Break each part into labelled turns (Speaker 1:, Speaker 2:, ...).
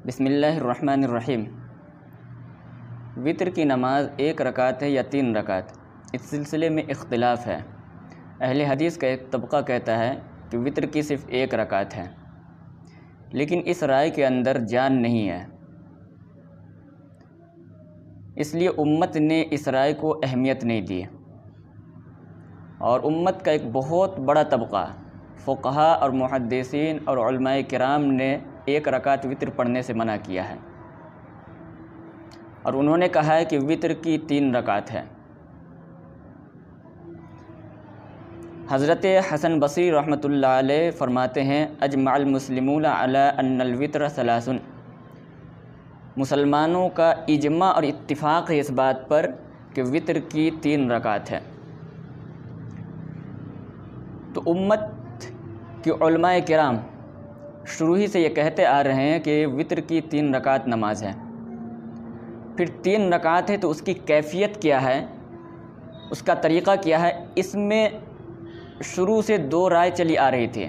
Speaker 1: بسم اللہ الرحمن الرحیم۔ وطر کی نماز 1 رکعت ہے یا 3 رکعت، اس سلسلے میں اختلاف ہے۔ اہل حدیث کا ایک طبقہ کہتا ہے کہ وطر کی صرف 1 رکعت ہے، لیکن اس رائے کے اندر جان نہیں ہے، اس لیے امت نے اس رائے کو اہمیت نہیں دی، اور امت کا ایک بہت بڑا طبقہ فقہا اور محدثین اور علماء کرام نے 1 رکعت وطر پڑھنے سے منع کیا ہے، اور انہوں نے کہا ہے کہ وطر کی 3 رکعت ہے۔ حضرت حسن بصری رحمۃ اللہ علیہ فرماتے ہیں اجمع المسلمون علی ان الوطر 3، مسلمانوں کا اجماع اور اتفاق ہے اس بات پر کہ وطر کی 3 رکعت ہے۔ تو امت کے علماء کرام شروع ہی سے یہ کہتے آ رہے ہیں کہ وطر کی 3 رکعت نماز ہے۔ پھر 3 رکعت ہے تو اس کی کیفیت کیا ہے، اس کا طریقہ کیا ہے، اس میں شروع سے 2 رائے چلی آ رہی تھی،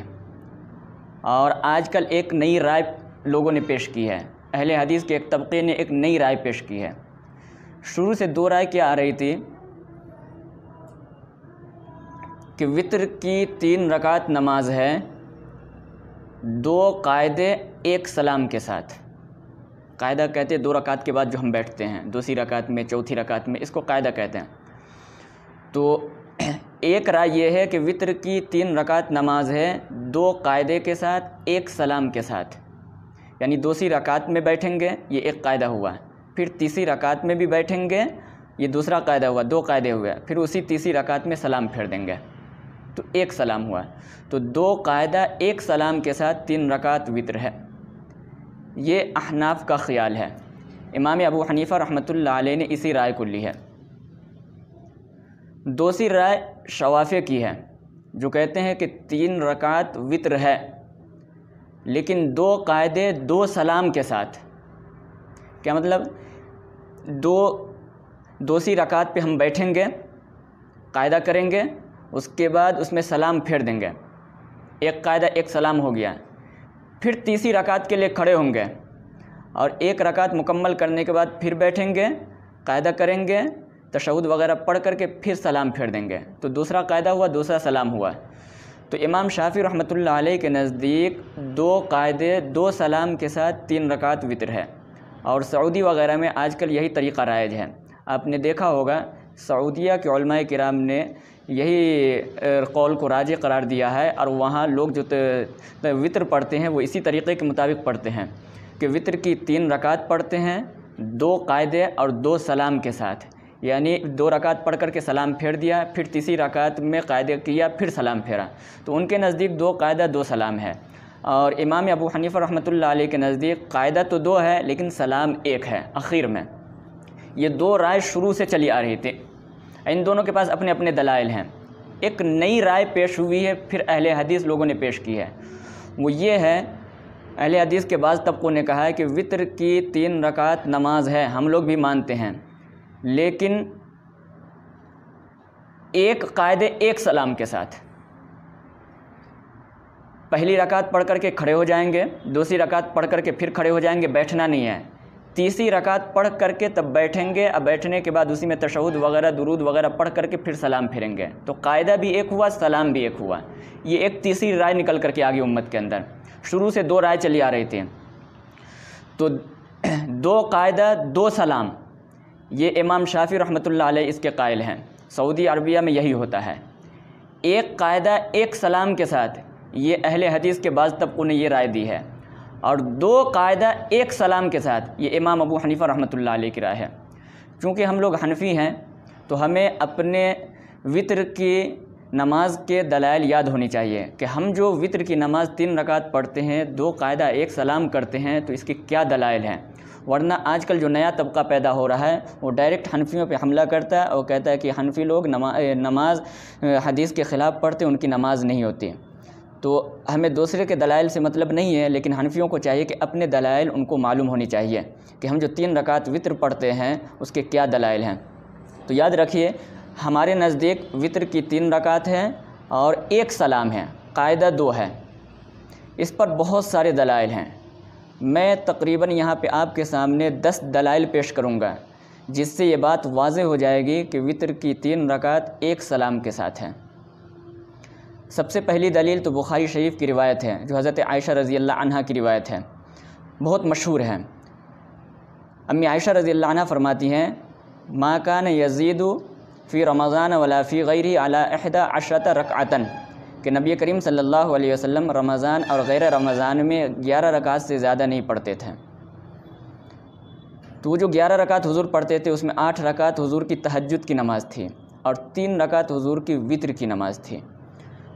Speaker 1: اور آج کل ایک نئی رائے لوگوں نے پیش کی ہے۔ اہل حدیث کے ایک طبقے نے ایک نئی رائے پیش کی ہے۔ شروع سے 2 رائے کیا آ رہی تھی کہ وطر کی 3 رکعت نماز ہے 2 قاعدے 1 سلام کے ساتھ۔ قاعدہ کہتے ہیں 2 رکعت کے بعد جو ہم بیٹھتے ہیں، دوسری رکعت میں، چوتھی رکعت میں، اس کو قاعدہ کہتے ہیں۔ تو ایک رائے یہ ہے کہ وطر کی 3 رکعت نماز ہے 2 قاعدے کے ساتھ 1 سلام کے ساتھ، یعنی دوسری رکعت میں بیٹھیں گے، یہ ایک قاعدہ ہوا، پھر تیسری رکعت میں بھی بیٹھیں گے، یہ دوسرا قاعدہ ہوا، 2 قاعدے ہوئے، پھر اسی تیسری رکعت میں سلام پھیر دیں گے، تو 1 سلام ہوا۔ تو 2 قاعدہ 1 سلام کے ساتھ 3 رکعت وطر ہے۔ یہ احناف کا خیال ہے۔ امام ابو حنیفہ رحمۃ اللہ علیہ نے اسی رائے کو لی ہے۔ دوسری رائے شوافیہ کی ہے، جو کہتے ہیں کہ 3 رکعت وطر ہے، لیکن 2 قاعدے 2 سلام کے ساتھ۔ کیا مطلب؟ دوسری رکعت پہ ہم بیٹھیں گے، قاعدہ کریں گے، اس کے بعد اس میں سلام پھیر دیں گے، 1 قاعدہ 1 سلام ہو گیا، پھر تیسری رکعت کے لیے کھڑے ہوں گے، اور 1 رکعت مکمل کرنے کے بعد پھر بیٹھیں گے، قاعدہ کریں گے، تشہد وغیرہ پڑھ کر کے پھر سلام پھیر دیں گے، تو دوسرا قاعدہ ہوا، دوسرا سلام ہوا۔ تو امام شافعی رحمۃ اللہ علیہ کے نزدیک 2 قاعدے 2 سلام کے ساتھ 3 رکعت وطر ہے، اور سعودی وغیرہ میں آج کل یہی طریقہ رائج ہے۔ آپ نے دیکھا ہوگا سعودیہ کے علماء کرام نے یہی قول کو راجح قرار دیا ہے، اور وہاں لوگ جو وطر پڑھتے ہیں وہ اسی طریقے کے مطابق پڑھتے ہیں کہ وطر کی 3 رکعت پڑھتے ہیں 2 قاعدے اور 2 سلام کے ساتھ، یعنی 2 رکعت پڑھ کر کے سلام پھیر دیا، پھر تیسری رکعت میں قاعدہ کیا، پھر سلام پھیرا، تو ان کے نزدیک 2 قاعدہ 2 سلام ہے۔ اور امام ابو حنیفہ رحمۃ اللہ علیہ کے نزدیک قاعدہ تو 2 ہے لیکن سلام 1 ہے اخیر میں۔ یہ 2 رائے شروع سے چلی آ رہی تھی، ان دونوں کے پاس اپنے اپنے دلائل ہیں۔ ایک نئی رائے پیش ہوئی ہے، پھر اہل حدیث لوگوں نے پیش کی ہے، وہ یہ ہے، اہل حدیث کے بعض طبقوں نے کہا ہے کہ وطر کی 3 رکعت نماز ہے، ہم لوگ بھی مانتے ہیں، لیکن 1 قاعدے 1 سلام کے ساتھ۔ پہلی رکعت پڑھ کر کے کھڑے ہو جائیں گے، دوسری رکعت پڑھ کر کے پھر کھڑے ہو جائیں گے، بیٹھنا نہیں ہے، تیسری رکعت پڑھ کر کے تب بیٹھیں گے، اب بیٹھنے کے بعد اسی میں تشہد وغیرہ درود وغیرہ پڑھ کر کے پھر سلام پھیریں گے، تو قاعدہ بھی 1 ہوا، سلام بھی 1 ہوا۔ یہ ایک تیسری رائے نکل کر کے آگئی امت کے اندر۔ شروع سے 2 رائے چلی آ رہی تھی، تو 2 قاعدہ 2 سلام، یہ امام شافعی رحمۃ اللہ علیہ اس کے قائل ہیں۔ سعودی عربیہ میں یہی ہوتا ہے۔ 1 قاعدہ 1 سلام کے ساتھ، یہ اہل حدیث کے بعض طبقوں نے یہ رائے دی ہے، اور 2 قاعدہ 1 سلام کے ساتھ یہ امام ابو حنیفہ رحمۃ اللہ علیہ کی رائے ہے۔ چونکہ ہم لوگ حنفی ہیں تو ہمیں اپنے وطر کی نماز کے دلائل یاد ہونی چاہیے کہ ہم جو وطر کی نماز 3 رکعت پڑھتے ہیں، 2 قاعدہ 1 سلام کرتے ہیں، تو اس کی کیا دلائل ہیں۔ ورنہ آج کل جو نیا طبقہ پیدا ہو رہا ہے وہ ڈائریکٹ حنفیوں پہ حملہ کرتا ہے اور کہتا ہے کہ حنفی لوگ نماز حدیث کے خلاف پڑھتے، ان کی نماز نہیں ہوتی۔ تو ہمیں دوسرے کے دلائل سے مطلب نہیں ہے، لیکن حنفیوں کو چاہیے کہ اپنے دلائل ان کو معلوم ہونی چاہیے کہ ہم جو 3 رکعت وطر پڑھتے ہیں اس کے کیا دلائل ہیں۔ تو یاد رکھیے ہمارے نزدیک وطر کی 3 رکعت ہے اور 1 سلام ہے، قاعدہ 2 ہے۔ اس پر بہت سارے دلائل ہیں، میں تقریباً یہاں پہ آپ کے سامنے 10 دلائل پیش کروں گا جس سے یہ بات واضح ہو جائے گی کہ وطر کی 3 رکعت ایک سلام کے ساتھ ہیں۔ سب سے پہلی دلیل تو بخاری شریف کی روایت ہے جو حضرت عائشہ رضی اللہ عنہا کی روایت ہے، بہت مشہور ہے۔ امی عائشہ رضی اللہ عنہ فرماتی ہیں ما کان یزید فی رمضان ولا فی غیرہ علی 11 رکعۃ، کہ نبی کریم صلی اللہ علیہ وسلم رمضان اور غیر رمضان میں 11 رکعت سے زیادہ نہیں پڑھتے تھے۔ تو وہ جو 11 رکعت حضور پڑھتے تھے اس میں 8 رکعت حضور کی تہجد کی نماز تھی اور 3 رکعت حضور کی وطر کی نماز تھی۔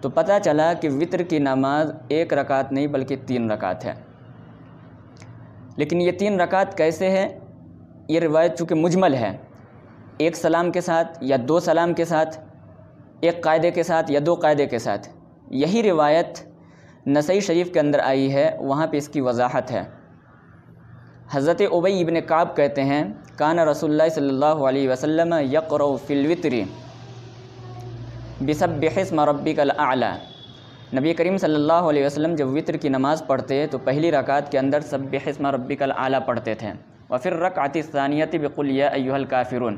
Speaker 1: تو پتہ چلا کہ وطر کی نماز 1 رکعت نہیں بلکہ 3 رکعت ہے۔ لیکن یہ 3 رکعت کیسے ہے؟ یہ روایت چونکہ مجمل ہے، 1 سلام کے ساتھ یا 2 سلام کے ساتھ، 1 قاعدے کے ساتھ یا 2 قاعدے کے ساتھ، یہی روایت نسائی شریف کے اندر آئی ہے، وہاں پہ اس کی وضاحت ہے۔ حضرت ابی ابن کعب کہتے ہیں کان رسول اللہ صلی اللہ علیہ وسلم یقرأ فی الوتر بسبح اسم ربک الاعلی، نبی کریم صلی اللہ علیہ وسلم جب وطر کی نماز پڑھتے تو پہلی رکعت کے اندر سبح اسم ربک الاعلی پڑھتے تھے، وفی الرکعۃ الثانیۃ بقل یا ایھا الکافرون،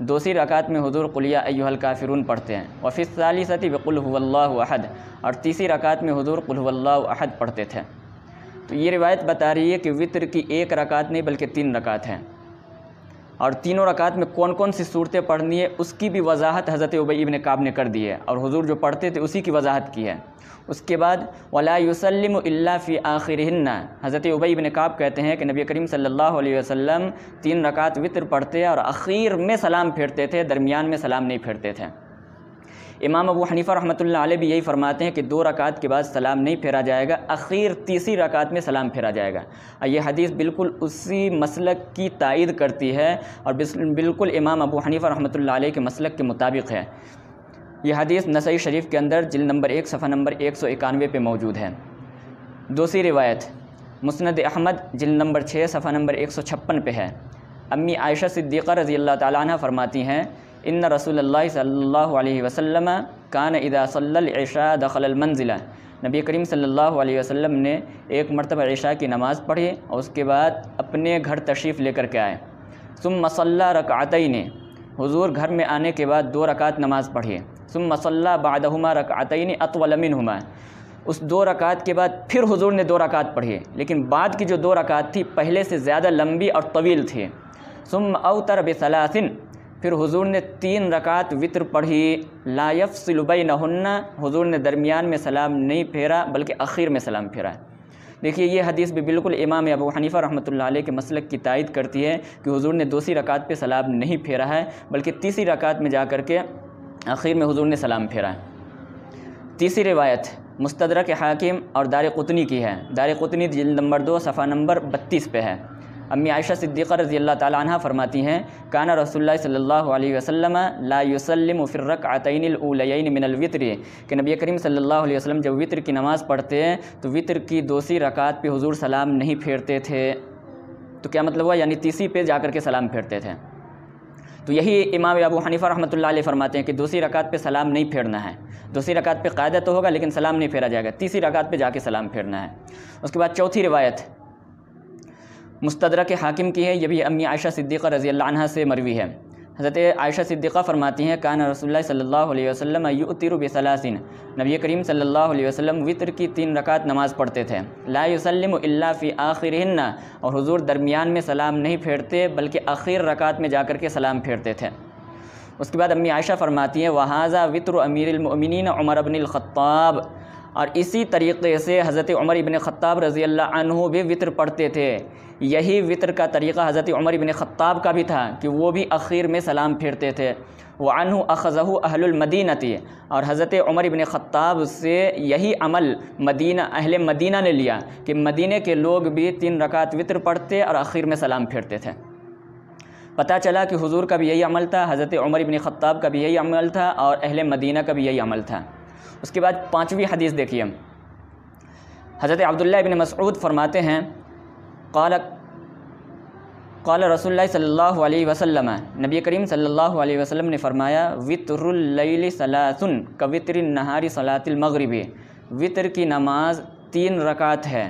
Speaker 1: دوسری رکعت میں حضور قل یا ایھا الکافرون پڑھتے ہیں، وفی الثالثۃ بقل ھو اللہ احد، اور تیسری رکعت میں حضور قل ھو اللہ احد پڑھتے تھے۔ تو یہ روایت بتا رہی ہے کہ وطر کی 1 رکعت نہیں بلکہ 3 رکعت ہیں، اور تینوں رکعت میں کون کون سی صورتیں پڑھنی ہے اس کی بھی وضاحت حضرت ابی ابن کعب نے کر دی ہے، اور حضور جو پڑھتے تھے اسی کی وضاحت کی ہے۔ اس کے بعد ولا یسلم الا فی آخرہن، حضرت ابی ابن کعب کہتے ہیں کہ نبی کریم صلی اللہ علیہ وسلم 3 رکعت وطر پڑھتے اور اخیر میں سلام پھیرتے تھے، درمیان میں سلام نہیں پھیرتے تھے۔ امام ابو حنیفہ رحمۃ اللہ علیہ بھی یہی فرماتے ہیں کہ 2 رکعت کے بعد سلام نہیں پھیرا جائے گا، اخیر تیسری رکعت میں سلام پھیرا جائے گا۔ اور یہ حدیث بالکل اسی مسلک کی تائید کرتی ہے اور بالکل امام ابو حنیفہ رحمۃ اللہ علیہ کے مسلک کے مطابق ہے۔ یہ حدیث نسائی شریف کے اندر جلد نمبر 1 صفحہ نمبر 191 پہ موجود ہے۔ دوسری روایت مسند احمد جلد نمبر 6 صفحہ نمبر 156 پہ ہے۔ امی عائشہ صدیقہ رضی اللہ تعالیٰ عنہ فرماتی ہیں ان رسول اللہ صلی اللہ علیہ وسلم کان اذا صلی العشاء دخل المنزل، نبی کریم صلی اللہ علیہ وسلم نے ایک مرتبہ عشاء کی نماز پڑھی اور اس کے بعد اپنے گھر تشریف لے کر کے آئے۔ ثم صلی رکعتین، حضور گھر میں آنے کے بعد 2 رکعت نماز پڑھی۔ ثم صلی بعدہما رکعتین اطول منہما، اس 2 رکعت کے بعد پھر حضور نے 2 رکعت پڑھی، لیکن بعد کی جو 2 رکعت تھی پہلے سے زیادہ لمبی اور طویل تھی۔ ثم اوتر بثلاث، پھر حضور نے 3 رکعت وطر پڑھی، لا یفصل بینہن، حضور نے درمیان میں سلام نہیں پھیرا بلکہ اخیر میں سلام پھیرا۔ دیکھیے یہ حدیث بھی بالکل امام ابو حنیفہ رحمۃ اللہ علیہ کے مسلک کی تائید کرتی ہے کہ حضور نے دوسری رکعت پہ سلام نہیں پھیرا ہے بلکہ تیسری رکعت میں جا کر کے آخر میں حضور نے سلام پھیرا ہے۔ تیسری روایت مستدرک حاکم اور دارقطنی کی ہے، دارقطنی جلد نمبر 2 صفحہ نمبر 32 پہ ہے۔ امی عائشہ صدیقہ رضی اللہ تعالیٰ عنہ فرماتی ہیں کان رسول اللہ صلی اللہ علیہ وسلم لا یسلم فی الرکعتین الاولیین من الوتر، کہ نبی کریم صلی اللہ علیہ وسلم جب وطر کی نماز پڑھتے ہیں تو وطر کی دوسری رکعت پہ حضور سلام نہیں پھیرتے تھے۔ تو کیا مطلب ہوا؟ یعنی تیسری پہ جا کر کے سلام پھیرتے تھے۔ تو یہی امام ابو حنیفہ رحمۃ اللہ علیہ فرماتے ہیں کہ دوسری رکعت پہ سلام نہیں پھیرنا ہے، دوسری رکعت پہ قاعدہ تو ہوگا لیکن سلام نہیں پھیرا جائے گا، تیسری رکعت پہ جا کے سلام پھیرنا ہے۔ اس کے بعد چوتھی روایت مستدرک حاکم کی ہے، یہ بھی امی عائشہ صدیقہ رضی اللہ عنہ سے مروی ہے۔ حضرت عائشہ صدیقہ فرماتی ہیں کان رسول اللہ صلی اللہ علیہ وسلم یؤتر بثلاث، نبی کریم صلی اللہ علیہ وسلم وطر کی 3 رکعت نماز پڑھتے تھے، لا یسلم الا فی آخرہن، اور حضور درمیان میں سلام نہیں پھیرتے بلکہ آخر رکعت میں جا کر کے سلام پھیرتے تھے۔ اس کے بعد امی عائشہ فرماتی ہیں وہذا وطر امیر المؤمنین عمر بن الخطاب، اور اسی طریقے سے حضرت عمر ابن خطاب رضی اللہ عنہ بھی وطر پڑھتے تھے۔ یہی وطر کا طریقہ حضرت عمر ابن خطاب کا بھی تھا کہ وہ بھی اخیر میں سلام پھیرتے تھے۔ وعنہ اخذہ اہل المدینہ، اور حضرت عمر ابن خطاب سے یہی عمل اہل مدینہ نے لیا کہ مدینہ کے لوگ بھی 3 رکعت وطر پڑھتے اور اخیر میں سلام پھیرتے تھے۔ پتہ چلا کہ حضور کا بھی یہی عمل تھا، حضرت عمر ابن خطاب کا بھی یہی عمل تھا اور اہل مدینہ کا بھی یہی عمل تھا۔ اس کے بعد 5ویں حدیث دیکھیے، حضرت عبداللہ ابن مسعود فرماتے ہیں قال رسول اللہ صلی اللہ علیہ وسلم، نبی کریم صلی اللہ علیہ وسلم نے فرمایا وطر اللیل ثلاث کوطر النہار صلاۃ المغرب، وطر کی نماز 3 رکعت ہے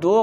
Speaker 1: 2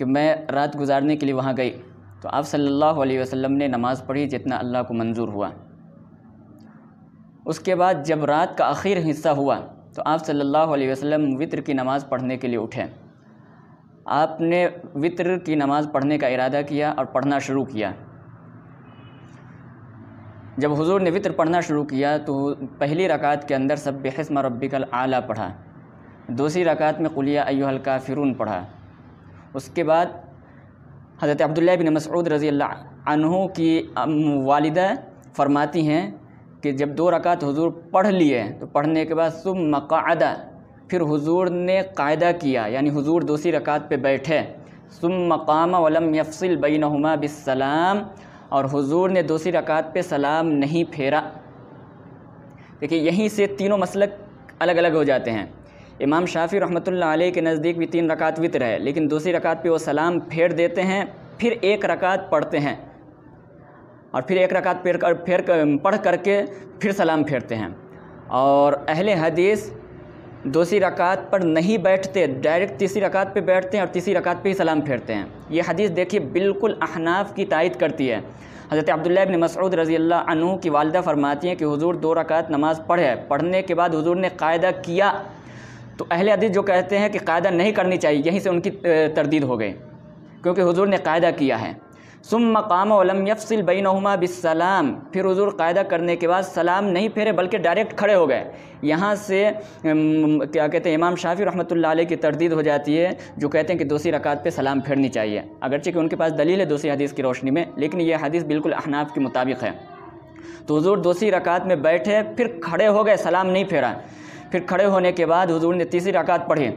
Speaker 1: کہ میں رات گزارنے کے لیے وہاں گئی تو آپ صلی اللہ علیہ وسلم نے نماز پڑھی جتنا اللہ کو منظور ہوا۔ اس کے بعد جب رات کا آخر حصہ ہوا تو آپ صلی اللہ علیہ وسلم وتر کی نماز پڑھنے کے لیے اٹھے۔ آپ نے وتر کی نماز پڑھنے کا ارادہ کیا اور پڑھنا شروع کیا۔ جب حضور نے وتر پڑھنا شروع کیا تو پہلی رکعت کے اندر سبح اسم ربک الاعلی پڑھا، دوسری رکعت میں قل یا ایھا الکافرون پڑھا۔ اس کے بعد حضرت عبداللہ بن مسعود رضی اللہ عنہ کی والدہ فرماتی ہیں کہ جب 2 رکعت حضور پڑھ لیے تو پڑھنے کے بعد ثم قعد، پھر حضور نے قاعدہ کیا، یعنی حضور دوسری رکعت پہ بیٹھے، ثم قام ولم یفصل بینہما بالسلام، اور حضور نے دوسری رکعت پہ سلام نہیں پھیرا۔ دیکھیے یہیں سے تینوں مسلک الگ الگ ہو جاتے ہیں۔ امام شافعی رحمۃ اللہ علیہ کے نزدیک بھی 3 رکعت وتر ہے، لیکن دوسری رکعت پہ وہ سلام پھیر دیتے ہیں، پھر 1 رکعت پڑھتے ہیں اور پھر 1 رکعت پڑھ کر کے پھر سلام پھیرتے ہیں۔ اور اہل حدیث دوسری رکعت پر نہیں بیٹھتے، ڈائریکٹ تیسری رکعت پہ بیٹھتے ہیں اور تیسری رکعت پہ ہی سلام پھیرتے ہیں۔ یہ حدیث دیکھیے بالکل احناف کی تائید کرتی ہے۔ حضرت عبداللہ بن مسعود رضی اللہ عنہ کی والدہ فرماتی ہیں کہ حضور 2 رکعت نماز پڑھنے کے بعد حضور نے قاعدہ کیا، تو اہل حدیث جو کہتے ہیں کہ قاعدہ نہیں کرنی چاہیے، یہیں سے ان کی تردید ہو گئی، کیونکہ حضور نے قاعدہ کیا ہے۔ ثم قام ولم یفصل بینہما بالسلام، پھر حضور قاعدہ کرنے کے بعد سلام نہیں پھیرے بلکہ ڈائریکٹ کھڑے ہو گئے۔ یہاں سے کیا کہتے ہیں امام شافعی رحمۃ اللہ علیہ کی تردید ہو جاتی ہے، جو کہتے ہیں کہ دوسری رکعت پہ سلام پھیرنی چاہیے، اگرچہ کہ ان کے پاس دلیل ہے دوسری حدیث کی روشنی میں، لیکن یہ حدیث بالکل احناف کے مطابق ہے۔ تو حضور دوسری رکعت میں بیٹھے، پھر کھڑے ہو گئے، سلام نہیں پھیرا۔ پھر کھڑے ہونے کے بعد حضور نے تیسری رکعت پڑھی،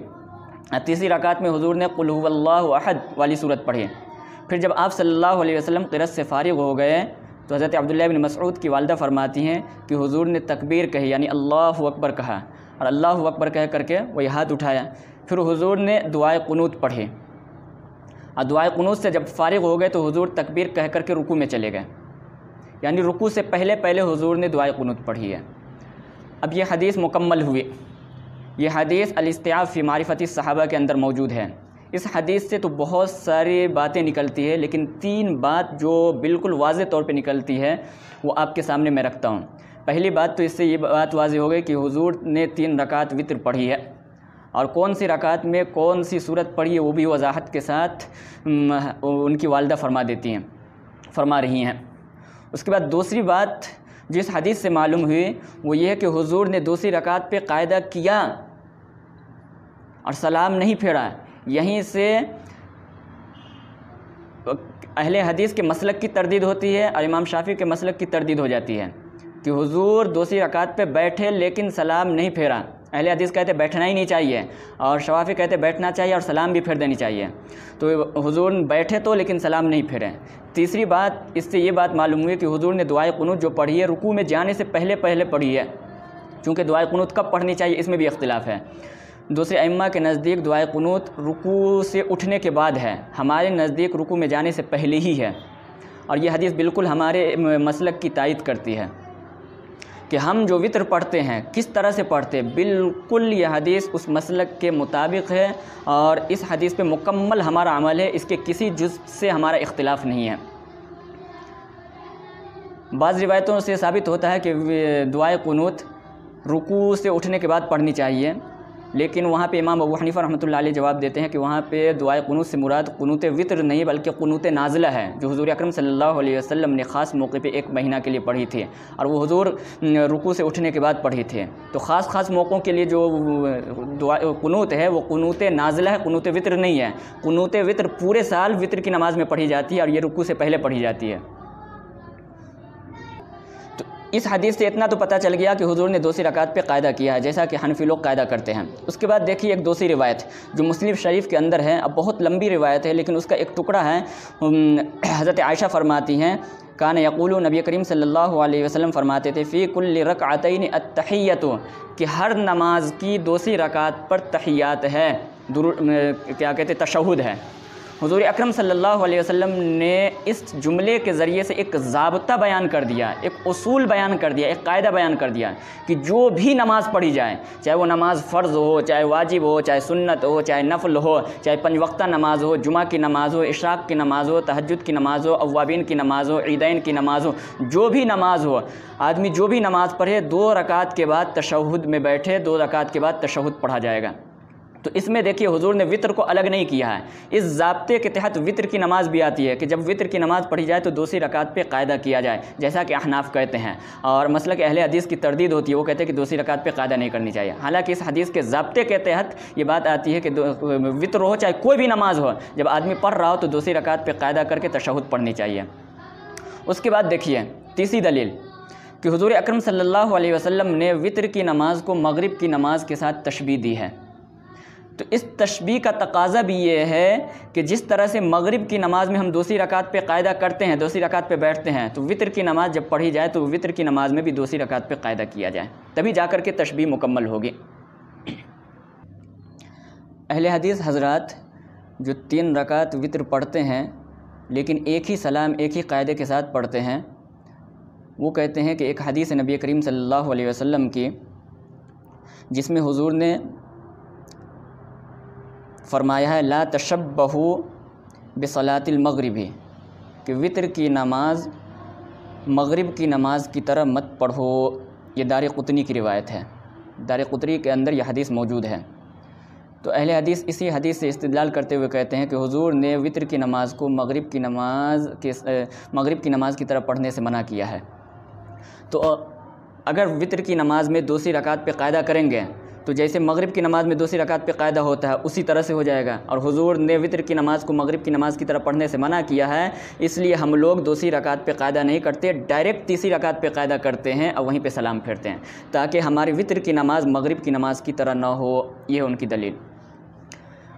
Speaker 1: تیسری رکعت میں حضور نے قل ھو اللہ احد والی صورت پڑھی۔ پھر جب آپ صلی اللہ علیہ وسلم قرأت سے فارغ ہو گئے تو حضرت عبداللہ بن مسعود کی والدہ فرماتی ہیں کہ حضور نے تکبیر کہی، یعنی اللہ اکبر کہا، اور اللہ اکبر کہہ کر کے وہ ہاتھ اٹھایا۔ پھر حضور نے دعائے قنوت پڑھی، اور دعائے قنوت سے جب فارغ ہو گئے تو حضور تکبیر کہہ کر کے رکوع میں چلے گئے، یعنی رکوع سے پہلے حضور نے دعائے قنوت پڑھی ہے۔ اب یہ حدیث مکمل ہوئی۔ یہ حدیث الاستیعاب فی معرفت الصحابہ کے اندر موجود ہے۔ اس حدیث سے تو بہت ساری باتیں نکلتی ہے، لیکن 3 بات جو بالکل واضح طور پہ نکلتی ہے وہ آپ کے سامنے میں رکھتا ہوں۔ پہلی بات تو اس سے یہ بات واضح ہو گئی کہ حضور نے 3 رکعت وتر پڑھی ہے، اور کون سی رکعت میں کون سی صورت پڑھی ہے وہ بھی وضاحت کے ساتھ ان کی والدہ فرما رہی ہیں۔ اس کے بعد دوسری بات جس حدیث سے معلوم ہوئی وہ یہ ہے کہ حضور نے دوسری رکعت پہ قاعدہ کیا اور سلام نہیں پھیرا۔ یہیں سے اہل حدیث کے مسلک کی تردید ہوتی ہے اور امام شافعی کے مسلک کی تردید ہو جاتی ہے کہ حضور دوسری رکعت پہ بیٹھے لیکن سلام نہیں پھیرا۔ اہل حدیث کہتے بیٹھنا ہی نہیں چاہیے، اور شوافی کہتے بیٹھنا چاہیے اور سلام بھی پھیر دینی چاہیے۔ تو حضور بیٹھے تو لیکن سلام نہیں پھیرے۔ تیسری بات اس سے یہ بات معلوم ہوئی کہ حضور نے دعائے قنوت جو پڑھی ہے رکوع میں جانے سے پہلے پڑھی ہے، چونکہ دعائے قنوت کب پڑھنی چاہیے اس میں بھی اختلاف ہے۔ دوسرے ائمہ کے نزدیک دعائے قنوت رکوع سے اٹھنے کے بعد ہے، ہمارے نزدیک رکوع میں جانے سے پہلے ہی ہے، اور یہ حدیث بالکل ہمارے مسلک کی تائید کرتی ہے کہ ہم جو وتر پڑھتے ہیں کس طرح سے پڑھتے ہیں، بالکل یہ حدیث اس مسلک کے مطابق ہے، اور اس حدیث پہ مکمل ہمارا عمل ہے، اس کے کسی جزء سے ہمارا اختلاف نہیں ہے۔ بعض روایتوں سے ثابت ہوتا ہے کہ دعائے قنوت رکوع سے اٹھنے کے بعد پڑھنی چاہیے، لیکن وہاں پہ امام ابو حنیفہ رحمۃ اللہ علیہ جواب دیتے ہیں کہ وہاں پہ دعائے قنوت سے مراد قنوت وتر نہیں بلکہ قنوت نازلہ ہے، جو حضور اکرم صلی اللہ علیہ وسلم نے خاص موقع پہ 1 مہینہ کے لیے پڑھی تھی، اور وہ حضور رکوع سے اٹھنے کے بعد پڑھی تھے۔ تو خاص موقعوں کے لیے جو قنوت ہے وہ قنوت نازلہ ہے، قنوت وتر نہیں ہے۔ قنوت وتر پورے سال وتر کی نماز میں پڑھی جاتی ہے، اور یہ رکوع سے پہلے پڑھی جاتی ہے۔ اس حدیث سے اتنا تو پتہ چل گیا کہ حضور نے دوسری رکعت پہ قاعدہ کیا ہے، جیسا کہ حنفی لوگ قاعدہ کرتے ہیں۔ اس کے بعد دیکھیے ایک دوسری روایت جو مسلم شریف کے اندر ہے، اب بہت لمبی روایت ہے لیکن اس کا ایک ٹکڑا ہے۔ حضرت عائشہ فرماتی ہیں کان یقول، نبی کریم صلی اللہ علیہ وسلم فرماتے تھے فی کل رکعتین التحیۃ، کہ ہر نماز کی دوسری رکعت پر تحیات ہے، کیا کہتے تشہد ہے۔ حضور اکرم صلی اللہ علیہ وسلم نے اس جملے کے ذریعے سے ایک ضابطہ بیان کر دیا، ایک اصول بیان کر دیا، ایک قاعدہ بیان کر دیا کہ جو بھی نماز پڑھی جائے، چاہے وہ نماز فرض ہو، چاہے واجب ہو، چاہے سنت ہو، چاہے نفل ہو، چاہے 5 وقتہ نماز ہو، جمعہ کی نماز ہو، اشراق کی نماز ہو، تہجد کی نماز ہو، اوابین کی نماز ہو، عیدین کی نماز ہو، جو بھی نماز ہو، آدمی جو بھی نماز پڑھے 2 رکعت کے بعد تشہد میں بیٹھے، 2 رکعت کے بعد تشہد پڑھا جائے گا۔ تو اس میں دیکھیے حضور نے وطر کو الگ نہیں کیا ہے، اس ضابطے کے تحت وطر کی نماز بھی آتی ہے کہ جب وطر کی نماز پڑھی جائے تو دوسری رکعت پہ قاعدہ کیا جائے، جیسا کہ احناف کہتے ہیں، اور مسلک اہل حدیث کی تردید ہوتی ہے، وہ کہتے ہیں کہ دوسری رکعت پہ قاعدہ نہیں کرنی چاہیے۔ حالانکہ اس حدیث کے ضابطے کے تحت یہ بات آتی ہے کہ وطر ہو چاہے کوئی بھی نماز ہو، جب آدمی پڑھ رہا ہو تو دوسری رکعت پہ قاعدہ کر کے تشہد پڑھنی چاہیے۔ اس کے بعد دیکھیے تیسری دلیل کہ حضور اکرم صلی اللہ علیہ وسلم نے وطر کی نماز کو مغرب کی نماز کے ساتھ تشبیہ دی ہے۔ تو اس تشبیہ کا تقاضا بھی یہ ہے کہ جس طرح سے مغرب کی نماز میں ہم دوسری رکعت پہ قاعدہ کرتے ہیں، دوسری رکعت پہ بیٹھتے ہیں، تو وطر کی نماز جب پڑھی جائے تو وطر کی نماز میں بھی دوسری رکعت پہ قاعدہ کیا جائے، تبھی جا کر کے تشبیہ مکمل ہوگی۔ اہل حدیث حضرات جو 3 رکعت وطر پڑھتے ہیں لیکن ایک ہی سلام ایک ہی قاعدے کے ساتھ پڑھتے ہیں، وہ کہتے ہیں کہ ایک حدیث نبی کریم صلی اللہ علیہ وسلم کی جس میں حضور نے فرمایا ہے لا تشبہوا بصلاۃ المغرب، کہ وطر کی نماز مغرب کی نماز کی طرح مت پڑھو۔ یہ دارقطنی کی روایت ہے، دارقطنی کے اندر یہ حدیث موجود ہے۔ تو اہل حدیث اسی حدیث سے استدلال کرتے ہوئے کہتے ہیں کہ حضور نے وطر کی نماز کو مغرب کی نماز کی طرح پڑھنے سے منع کیا ہے۔ تو اگر وطر کی نماز میں دوسری رکعت پہ قاعدہ کریں گے تو جیسے مغرب کی نماز میں دوسری رکعت پہ قاعدہ ہوتا ہے اسی طرح سے ہو جائے گا، اور حضور نے وطر کی نماز کو مغرب کی نماز کی طرح پڑھنے سے منع کیا ہے، اس لیے ہم لوگ دوسری رکعت پہ قاعدہ نہیں کرتے، ڈائریکٹ تیسری رکعت پہ قاعدہ کرتے ہیں اور وہیں پہ سلام پھیرتے ہیں تاکہ ہماری وطر کی نماز مغرب کی نماز کی طرح نہ ہو۔ یہ ان کی دلیل،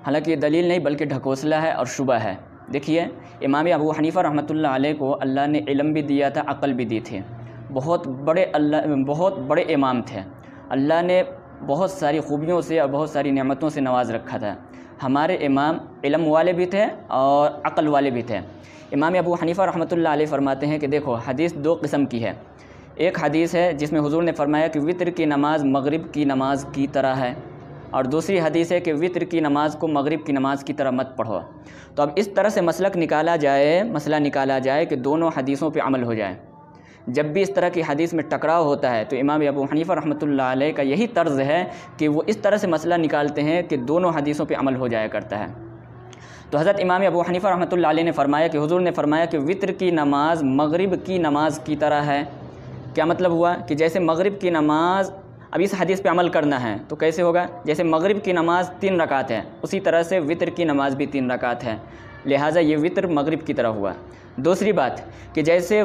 Speaker 1: حالانکہ یہ دلیل نہیں بلکہ ڈھکوسلا ہے اور شبہ ہے۔ دیکھیے امام ابو حنیفہ رحمۃ اللہ علیہ کو اللہ نے علم بھی دیا تھا، عقل بھی دی تھی، بہت بڑے امام تھے، اللہ نے بہت ساری خوبیوں سے اور بہت ساری نعمتوں سے نواز رکھا تھا۔ ہمارے امام علم والے بھی تھے اور عقل والے بھی تھے۔ امام ابو حنیفہ رحمۃ اللہ علیہ فرماتے ہیں کہ دیکھو حدیث 2 قسم کی ہے، ایک حدیث ہے جس میں حضور نے فرمایا کہ وطر کی نماز مغرب کی نماز کی طرح ہے، اور دوسری حدیث ہے کہ وطر کی نماز کو مغرب کی نماز کی طرح مت پڑھو۔ تو اب اس طرح سے مسئلہ نکالا جائے کہ دونوں حدیثوں پہ عمل ہو جائے۔ جب بھی اس طرح کی حدیث میں ٹکراؤ ہوتا ہے تو امام ابو حنیفہ رحمۃ اللہ علیہ کا یہی طرز ہے کہ وہ اس طرح سے مسئلہ نکالتے ہیں کہ دونوں حدیثوں پہ عمل ہو جایا کرتا ہے۔ تو حضرت امام ابو حنیفہ رحمۃ اللہ علیہ نے فرمایا کہ حضور نے فرمایا کہ وطر کی نماز مغرب کی نماز کی طرح ہے۔ کیا مطلب ہوا کہ جیسے مغرب کی نماز، اب اس حدیث پہ عمل کرنا ہے تو کیسے ہوگا؟ جیسے مغرب کی نماز 3 رکعت ہے اسی طرح سے وطر کی نماز بھی 3 رکعت ہے، لہٰذا یہ وطر مغرب کی طرح ہوا۔ دوسری بات کہ جیسے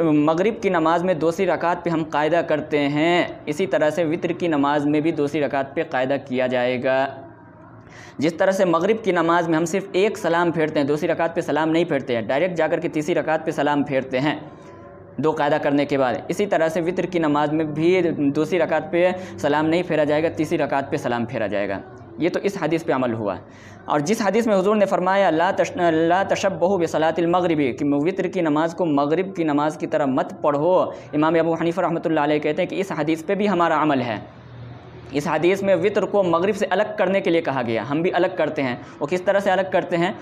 Speaker 1: مغرب کی نماز میں دوسری رکعت پہ ہم قاعدہ کرتے ہیں اسی طرح سے وطر کی نماز میں بھی دوسری رکعت پہ قاعدہ کیا جائے گا۔ جس طرح سے مغرب کی نماز میں ہم صرف ایک سلام پھیرتے ہیں، دوسری رکعت پہ سلام نہیں پھیرتے ہیں، ڈائریکٹ جا کر کے تیسری رکعت پہ سلام پھیرتے ہیں 2 قاعدہ کرنے کے بعد، اسی طرح سے وطر کی نماز میں بھی دوسری رکعت پہ سلام نہیں پھیرا جائے گا، تیسری رکعت پہ سلام پھیرا جائے گا۔ یہ تو اس حدیث پہ عمل ہوا۔ اور جس حدیث میں حضور نے فرمایا لا تشبہوا بصلاۃ المغرب، کہ وطر کی نماز کو مغرب کی نماز کی طرح مت پڑھو، امام ابو حنیفہ رحمۃ اللہ علیہ کہتے ہیں کہ اس حدیث پہ بھی ہمارا عمل ہے۔ اس حدیث میں وطر کو مغرب سے الگ کرنے کے لیے کہا گیا، ہم بھی الگ کرتے ہیں۔ وہ کس طرح سے الگ کرتے ہیں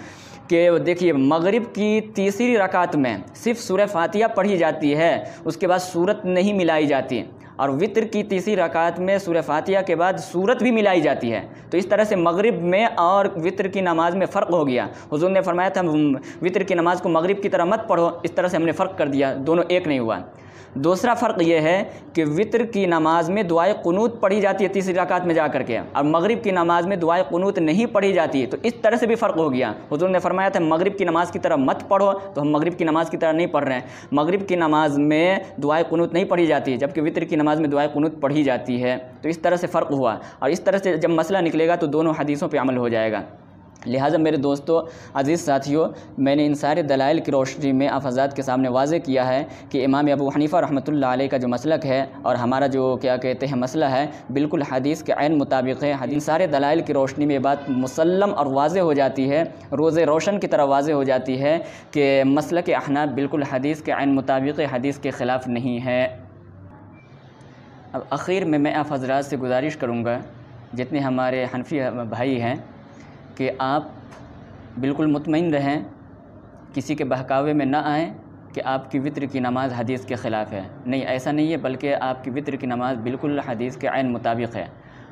Speaker 1: کہ دیکھیے مغرب کی تیسری رکعت میں صرف سورہ فاتحہ پڑھی جاتی ہے، اس کے بعد سورت نہیں ملائی جاتی، اور وطر کی تیسری رکعت میں سورہ فاتحہ کے بعد سورت بھی ملائی جاتی ہے۔ تو اس طرح سے مغرب میں اور وطر کی نماز میں فرق ہو گیا۔ حضور نے فرمایا تھا وطر کی نماز کو مغرب کی طرح مت پڑھو، اس طرح سے ہم نے فرق کر دیا، دونوں ایک نہیں ہوا۔ دوسرا فرق یہ ہے کہ وطر کی نماز میں دعائے قنوت پڑھی جاتی ہے تیسری رکعت میں جا کر کے، اور مغرب کی نماز میں دعائے قنوت نہیں پڑھی جاتی، تو اس طرح سے بھی فرق ہو گیا۔ حضور نے فرمایا تھا مغرب کی نماز کی طرح مت پڑھو، تو ہم مغرب کی نماز کی طرح نہیں پڑھ رہے ہیں، مغرب کی نماز میں دعائے قنوت نہیں پڑھی جاتی جبکہ وطر کی نماز میں دعائے قنوت پڑھی جاتی ہے، تو اس طرح سے فرق ہوا۔ اور اس طرح سے جب مسئلہ نکلے گا تو دونوں حدیثوں پہ عمل ہو جائے گا۔ لہٰذا میرے دوستو، عزیز ساتھیوں، میں نے ان سارے دلائل کی روشنی میں آپ حضرات کے سامنے واضح کیا ہے کہ امام ابو حنیفہ رحمۃ اللہ علیہ کا جو مسلک ہے اور ہمارا جو کیا کہتے ہیں مسئلہ ہے، بالکل حدیث کے عین مطابق ہے۔ ان سارے دلائل کی روشنی میں یہ بات مسلم اور واضح ہو جاتی ہے، روز روشن کی طرح واضح ہو جاتی ہے کہ مسلک احناف بالکل حدیث کے عین مطابق حدیث کے خلاف نہیں ہے۔ اب آخر میں آپ حضرات سے گزارش کروں گا، جتنے ہمارے حنفی بھائی ہیں، کہ آپ بالکل مطمئن رہیں، کسی کے بہکاوے میں نہ آئیں کہ آپ کی وطر کی نماز حدیث کے خلاف ہے۔ نہیں، ایسا نہیں ہے، بلکہ آپ کی وطر کی نماز بالکل حدیث کے عین مطابق ہے،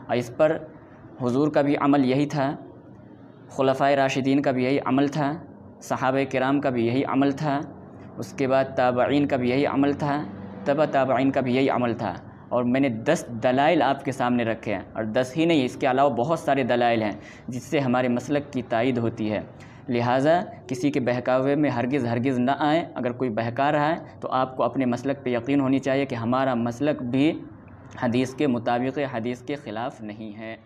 Speaker 1: اور اس پر حضور کا بھی عمل یہی تھا، خلفائے راشدین کا بھی یہی عمل تھا، صحابہ کرام کا بھی یہی عمل تھا، اس کے بعد تابعین کا بھی یہی عمل تھا، تبع تابعین کا بھی یہی عمل تھا۔ اور میں نے 10 دلائل آپ کے سامنے رکھے ہیں، اور 10 ہی نہیں، اس کے علاوہ بہت سارے دلائل ہیں جس سے ہمارے مسلک کی تائید ہوتی ہے۔ لہٰذا کسی کے بہکاوے میں ہرگز نہ آئیں۔ اگر کوئی بہکا رہا ہے تو آپ کو اپنے مسلک پہ یقین ہونی چاہیے کہ ہمارا مسلک بھی حدیث کے مطابق، حدیث کے خلاف نہیں ہے۔